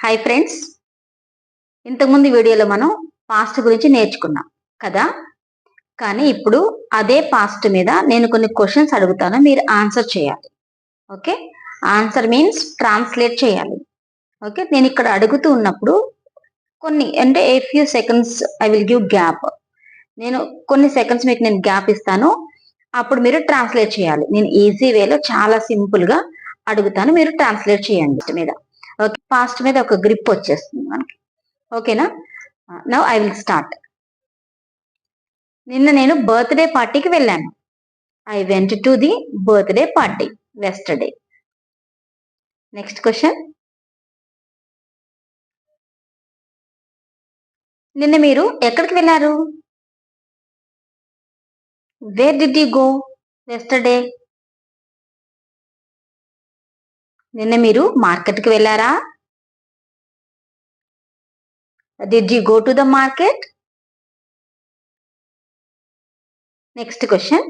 Hi friends, ఇంతకుముందు వీడియోలో మనం పాస్ట్ గురించి నేర్చుకున్నాం కదా. కానీ ఇప్పుడు అదే పాస్ట్ మీద నేను కొన్ని క్వశ్చన్స్ అడుగుతాను, మీరు ఆన్సర్ చేయాలి. ఓకే, ఆన్సర్ మీన్స్ ట్రాన్స్లేట్ చేయాలి. ఓకే, నేను ఇక్కడ అడుగుతూ ఉన్నప్పుడు కొన్ని అంటే a few seconds I will give gap. నేను కొన్ని సెకండ్స్ మీకు నేను గ్యాప్ ఇస్తాను, అప్పుడు మీరు ట్రాన్స్లేట్ చేయాలి. నేను ఈజీ వేలో చాలా సింపుల్ గా అడుగుతాను, మీరు ట్రాన్స్లేట్ చేయండి మీద. ఓకే, పాస్ట్ మీద ఒక గ్రిప్ వచ్చేస్తుంది మనకి. ఓకేనా, నౌ ఐ విల్ స్టార్ట్. నిన్న నేను బర్త్డే పార్టీకి వెళ్ళాను. I went to the birthday party yesterday. Next question, నిన్న మీరు ఎక్కడికి వెళ్ళారు? Where did you go yesterday? నిన్న మీరు మార్కెట్కి వెళ్ళారా? Did you go to the market? Next question,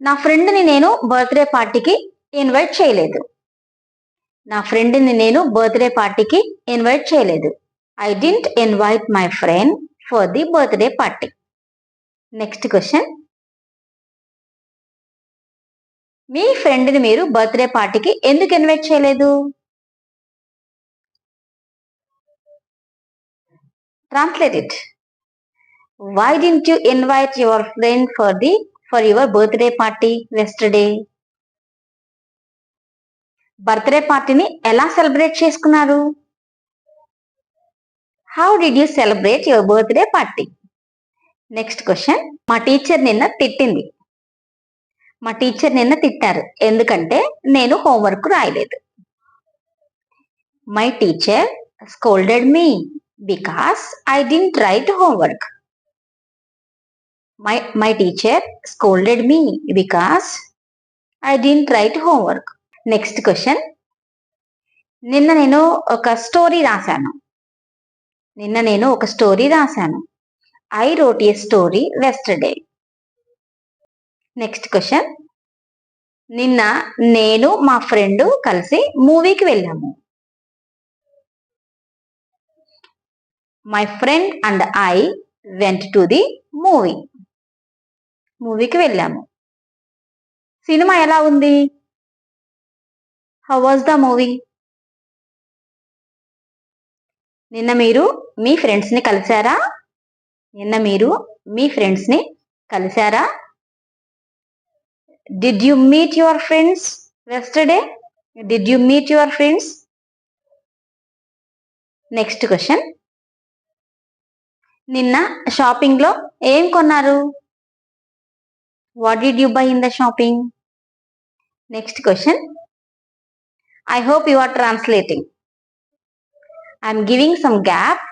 నా ఫ్రెండ్ని నేను బర్త్డే పార్టీకి ఇన్వైట్ చేయలేదు. నా ఫ్రెండ్ని నేను బర్త్డే పార్టీకి ఇన్వైట్ చేయలేదు. I didn't invite my friend for the birthday party. Next question, మీ ఫ్రెండ్ని మీరు బర్త్డే పార్టీకి ఎందుకు ఇన్వైట్ చేయలేదు? Translate it. Why didn't you invite your friend for your birthday party yesterday? Birthday పార్టీని ఎలా సెలబ్రేట్ చేసుకున్నారు? How did you celebrate your birthday party? Next question, మా టీచర్ నిన్న తిట్టింది. మా టీచర్ నిన్న తిట్టారు ఎందుకంటే నేను హోంవర్క్ రాయలేదు. My teacher scolded me because I didn't write homework. My teacher scolded me because I didn't write homework. Next question, నిన్న నేను ఒక స్టోరీ రాశాను. నిన్న నేను ఒక స్టోరీ రాశాను. I wrote a story yesterday. Next question, నిన్న నేను మా ఫ్రెండ్ కలిసి మూవీకి వెళ్ళాము. My friend and I went to the movie. మూవీకి వెళ్ళాము. సినిమా ఎలా ఉంది? How was the movie? నిన్న మీరు మీ ఫ్రెండ్స్ని కలిశారా? నిన్న మీరు మీ ఫ్రెండ్స్ని కలిశారా? Did you meet your friends yesterday? Did you meet your friends? Next question, నిన్న షాపింగ్ లో ఏం కొన్నారు? What did you buy in the shopping? Next question, I hope you are translating. I'm giving some gap.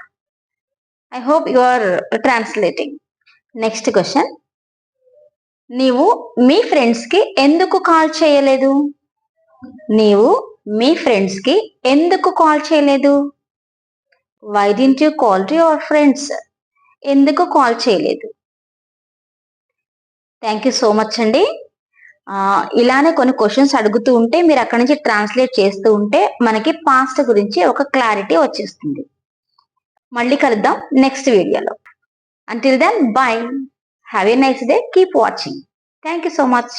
I hope you are translating. Next question, నీవు మీ friends కి ఎందుకు call చేయలేదు? నీవు మీ ఫ్రెండ్స్ కి ఎందుకు కాల్ చేయలేదు? Why didn't you call to your friends? ఎందుకు కాల్ చేయలేదు? థ్యాంక్ యూ సో మచ్ అండి. ఇలానే కొన్ని క్వశ్చన్స్ అడుగుతూ ఉంటే మీరు అక్కడి నుంచి ట్రాన్స్లేట్ చేస్తూ ఉంటే మనకి పాస్ట్ గురించి ఒక క్లారిటీ వచ్చేస్తుంది. మళ్ళీ కలుద్దాం నెక్స్ట్ వీడియోలో. Until then bye. Have a nice day. Keep watching. Thank you so much.